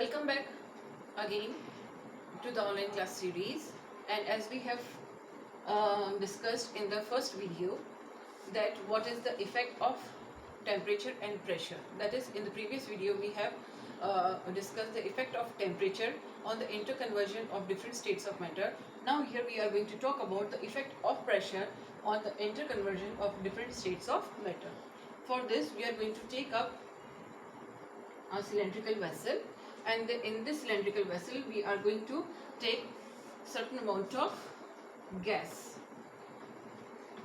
Welcome back again to the online class series, and as we have discussed in the first video that what is the effect of temperature and pressure. That is, in the previous video we have discussed the effect of temperature on the interconversion of different states of matter. Now here we are going to talk about the effect of pressure on the interconversion of different states of matter. For this we are going to take up a cylindrical vessel, and in this cylindrical vessel we are going to take certain amount of gas,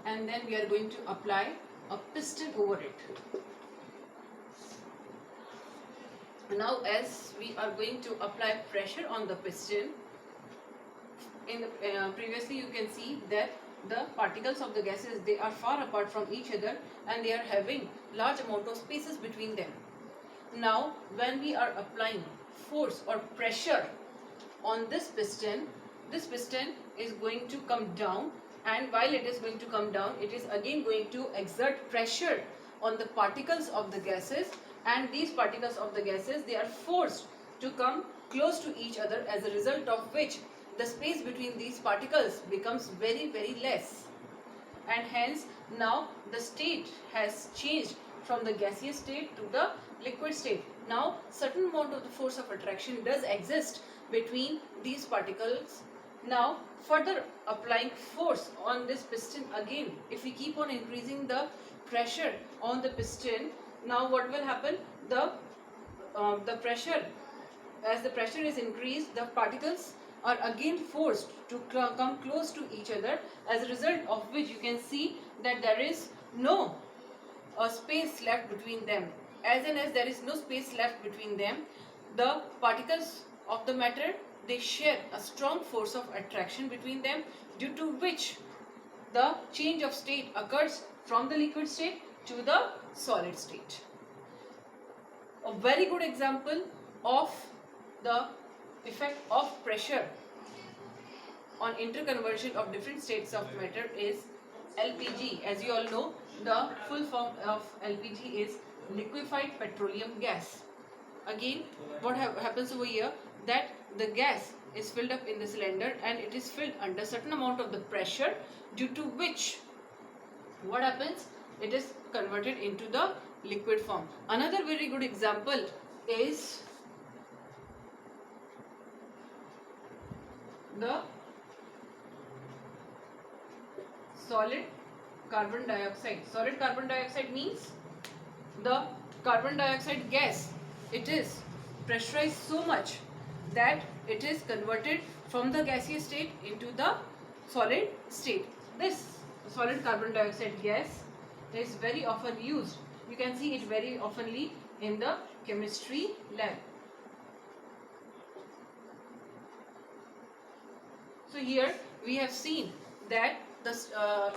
and then we are going to apply a piston over it. Now as we are going to apply pressure on the piston, in the previously you can see that the particles of the gases, they are far apart from each other and they are having large amount of spaces between them. Now when we are applying force or pressure on this piston is going to come down, and while it is going to come down, it is again going to exert pressure on the particles of the gases, and these particles of the gases, they are forced to come close to each other, as a result of which the space between these particles becomes very less, and hence now the state has changed from the gaseous state to the liquid state. Now certain amount of the force of attraction does exist between these particles. Now further applying force on this piston, again if we keep on increasing the pressure on the piston, now what will happen? The pressure, as the pressure is increased, the particles are again forced to come close to each other, as a result of which you can see that there is no space left between them. As there is no space left between them, the particles of the matter, they share a strong force of attraction between them, due to which the change of state occurs from the liquid state to the solid state. A very good example of the effect of pressure on interconversion of different states of matter is LPG. As you all know, the full form of LPG is liquefied petroleum gas. Again, what happens over here, that the gas is filled up in the cylinder and it is filled under certain amount of the pressure, due to which what happens, it is converted into the liquid form. Another very good example is the solid carbon dioxide. Solid carbon dioxide means the carbon dioxide gas, it is pressurized so much that it is converted from the gaseous state into the solid state. This solid carbon dioxide gas is very often used. You can see it very oftenly in the chemistry lab. So here we have seen that the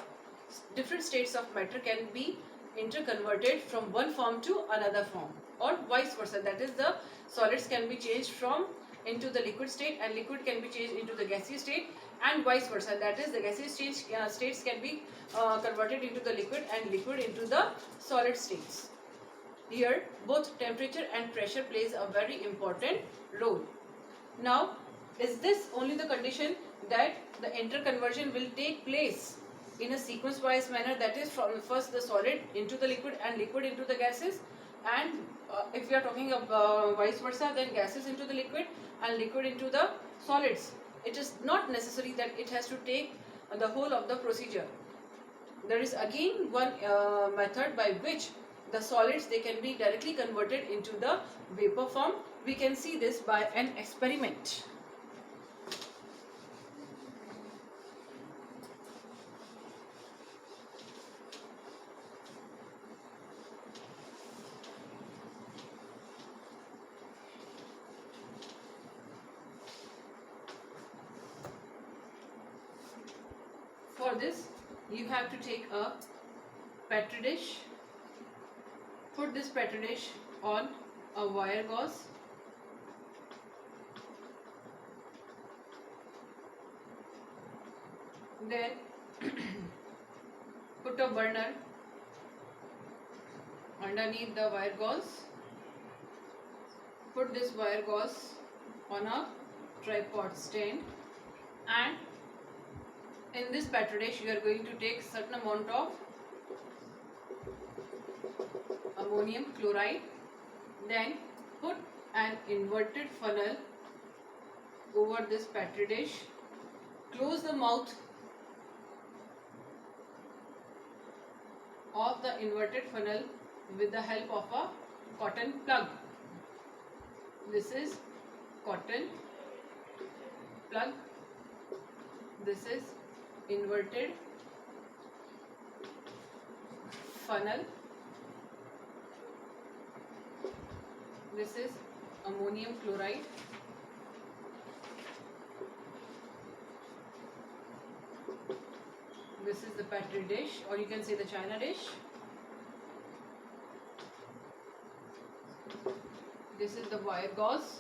different states of matter can be interconverted from one form to another form, or vice versa. That is, the solids can be changed from into the liquid state, and liquid can be changed into the gaseous state, and vice versa. That is, the gaseous states can be converted into the liquid, and liquid into the solid states. Here both temperature and pressure plays a very important role. Now, is this only the condition that the interconversion will take place in a sequence wise manner, that is from first the solid into the liquid and liquid into the gases, and if we are talking of vice versa, then gases into the liquid and liquid into the solids? It is not necessary that it has to take the whole of the procedure. There is again one method by which the solids, they can be directly converted into the vapor form. We can see this by an experiment. For this, you have to take a petri dish, put this petri dish on a wire gauze, then put a burner underneath the wire gauze, put this wire gauze on a tripod stand, and in this petri dish you are going to take certain amount of ammonium chloride, then put an inverted funnel over this petri dish, close the mouth of the inverted funnel with the help of a cotton plug. This is cotton plug, this is inverted funnel, this is ammonium chloride, this is the petri dish, or you can say the china dish. This is the wire gauze.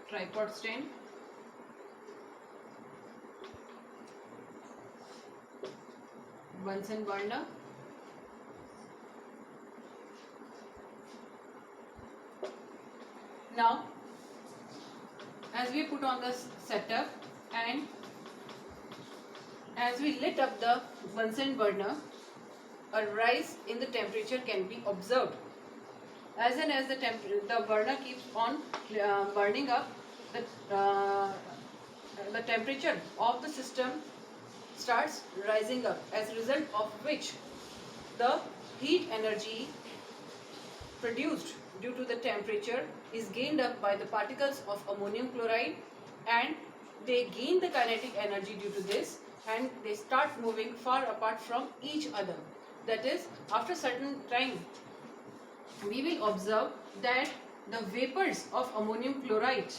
Tripod stand. Bunsen burner. Now, as we put on the setup and as we lit up the Bunsen burner, a rise in the temperature can be observed. As and as the burner keeps on burning up, the temperature of the system starts rising up, as a result of which the heat energy produced due to the temperature is gained up by the particles of ammonium chloride, and they gain the kinetic energy due to this, and they start moving far apart from each other. That is, after certain time we will observe that the vapors of ammonium chloride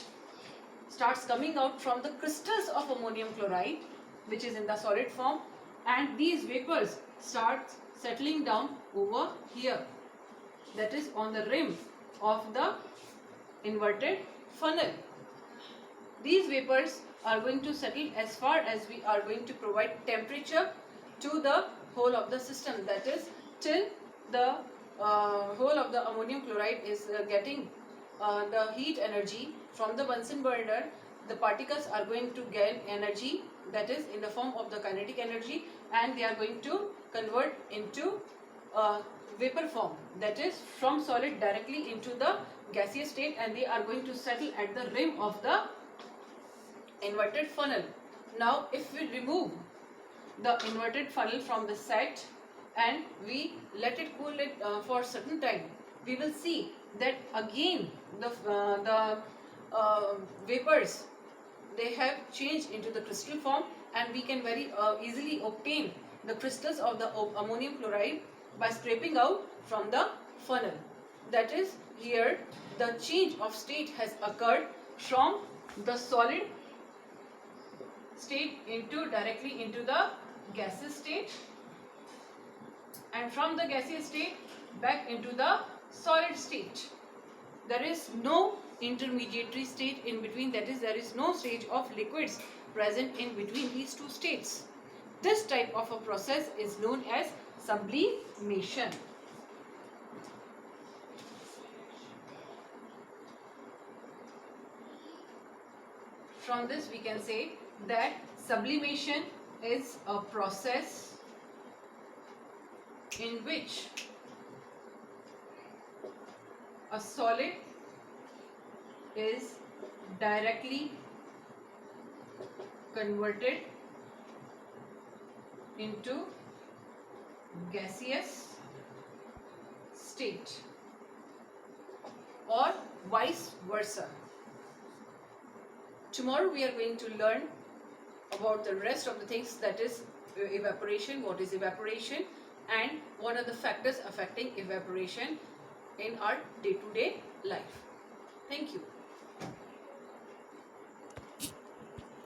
starts coming out from the crystals of ammonium chloride, which is in the solid form, and these vapors start settling down over here, that is on the rim of the inverted funnel. These vapors are going to settle as far as we are going to provide temperature to the whole of the system, that is till the whole of the ammonium chloride is getting the heat energy from the Bunsen burner. The particles are going to gain energy, that is in the form of the kinetic energy, and they are going to convert into vapor form, that is from solid directly into the gaseous state, and they are going to settle at the rim of the inverted funnel. Now if we remove the inverted funnel from the set and we let it cool it for a certain time, we will see that again the vapors, they have changed into the crystal form, and we can very easily obtain the crystals of the ammonium chloride by scraping out from the funnel. That is, here the change of state has occurred from the solid state directly into the gaseous state, and from the gaseous state back into the solid state. There is no intermediary state in between, that is, there is no stage of liquids present in between these two states. This type of a process is known as sublimation. From this we can say that sublimation is a process in which a solid is directly converted into gaseous state, or vice versa. Tomorrow we are going to learn about the rest of the things, that is evaporation, what is evaporation, and what are the factors affecting evaporation in our day-to-day life. Thank you.